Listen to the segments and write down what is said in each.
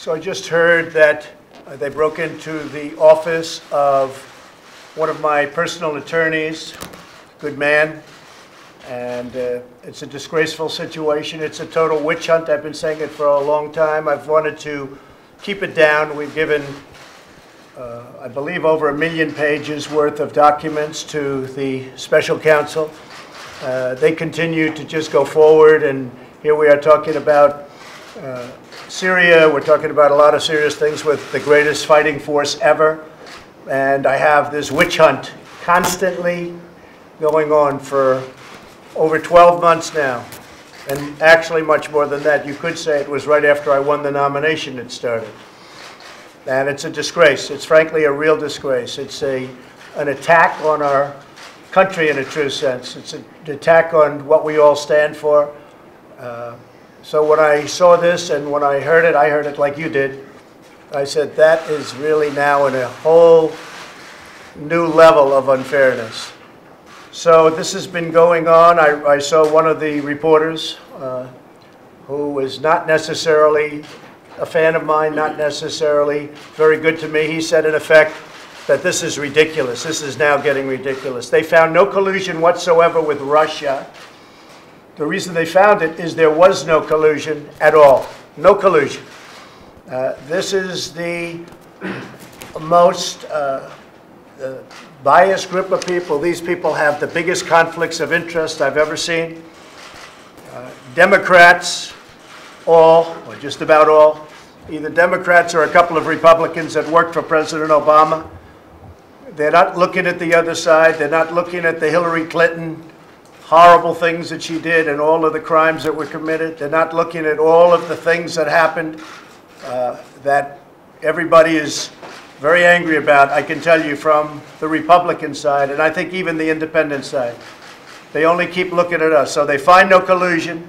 So I just heard that they broke into the office of one of my personal attorneys, good man, and it's a disgraceful situation. It's a total witch hunt. I've been saying it for a long time. I've wanted to keep it down. We've given, I believe, over 1 million pages worth of documents to the special counsel. They continue to just go forward, and here we are talking about Syria. We're talking about a lot of serious things with the greatest fighting force ever. And I have this witch hunt constantly going on for over 12 months now. And actually much more than that. You could say it was right after I won the nomination it started. And it's a disgrace. It's frankly a real disgrace. It's an attack on our country in a true sense. It's an attack on what we all stand for. So when I saw this and when I heard it like you did. I said, that is really now in a whole new level of unfairness. So this has been going on. I saw one of the reporters who was not necessarily a fan of mine, not necessarily very good to me. He said, in effect, that this is ridiculous. This is now getting ridiculous. They found no collusion whatsoever with Russia. The reason they found it is there was no collusion at all. No collusion. This is the most biased group of people. These people have the biggest conflicts of interest I've ever seen. Democrats, all, or just about all, either Democrats or a couple of Republicans that worked for President Obama. They're not looking at the other side. They're not looking at the Hillary Clinton horrible things that she did and all of the crimes that were committed. They're not looking at all of the things that happened that everybody is very angry about, I can tell you, from the Republican side, and I think even the independent side. They only keep looking at us. So they find no collusion,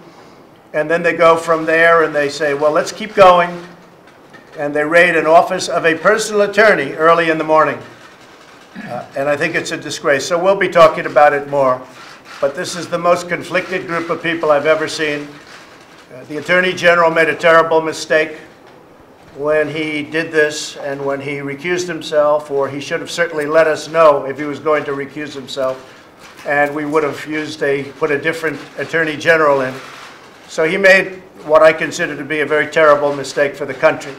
and then they go from there and they say, well, let's keep going. And they raid an office of a personal attorney early in the morning. And I think it's a disgrace. So we'll be talking about it more. But this is the most conflicted group of people I've ever seen. The Attorney General made a terrible mistake when he did this and when he recused himself, or he should have certainly let us know if he was going to recuse himself, and we would have put a different Attorney General in. So he made what I consider to be a very terrible mistake for the country.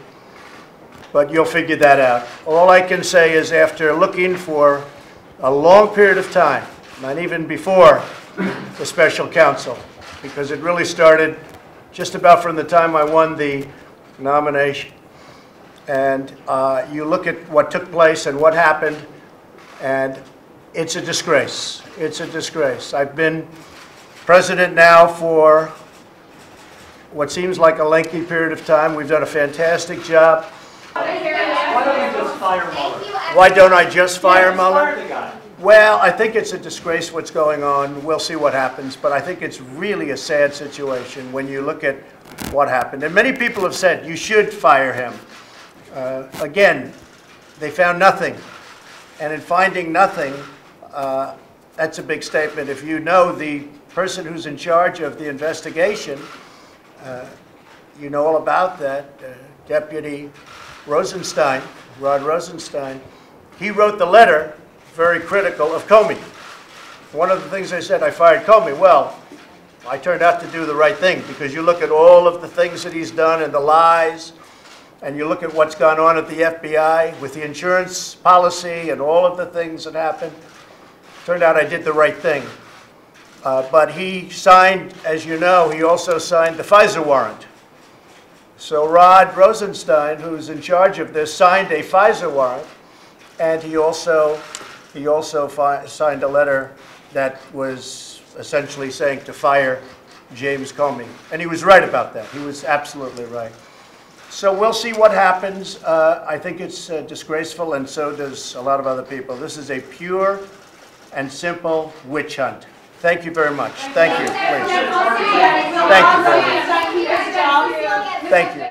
But you'll figure that out. All I can say is, after looking for a long period of time, not even before the special counsel, because it really started just about from the time I won the nomination. And you look at what took place and what happened, and it's a disgrace. It's a disgrace. I've been president now for what seems like a lengthy period of time. We've done a fantastic job. Why don't you just fire Mueller? Why don't I just fire Mueller? Fire the guy. Well, I think it's a disgrace what's going on. We'll see what happens. But I think it's really a sad situation when you look at what happened. And many people have said you should fire him. Again, they found nothing. And in finding nothing, that's a big statement. If you know the person who's in charge of the investigation, you know all about that, Deputy Rosenstein, Rod Rosenstein. He wrote the letter very critical of Comey. One of the things I said, I fired Comey. Well, I turned out to do the right thing, because you look at all of the things that he's done and the lies, and you look at what's gone on at the FBI with the insurance policy and all of the things that happened. Turned out I did the right thing. But he signed, as you know, he also signed the FISA warrant. So Rod Rosenstein, who's in charge of this, signed a FISA warrant, and he also signed a letter that was essentially saying to fire James Comey. And he was right about that. He was absolutely right. So we'll see what happens. I think it's disgraceful, and so does a lot of other people. This is a pure and simple witch hunt. Thank you very much. Thank you, please. Thank you very much. Thank you.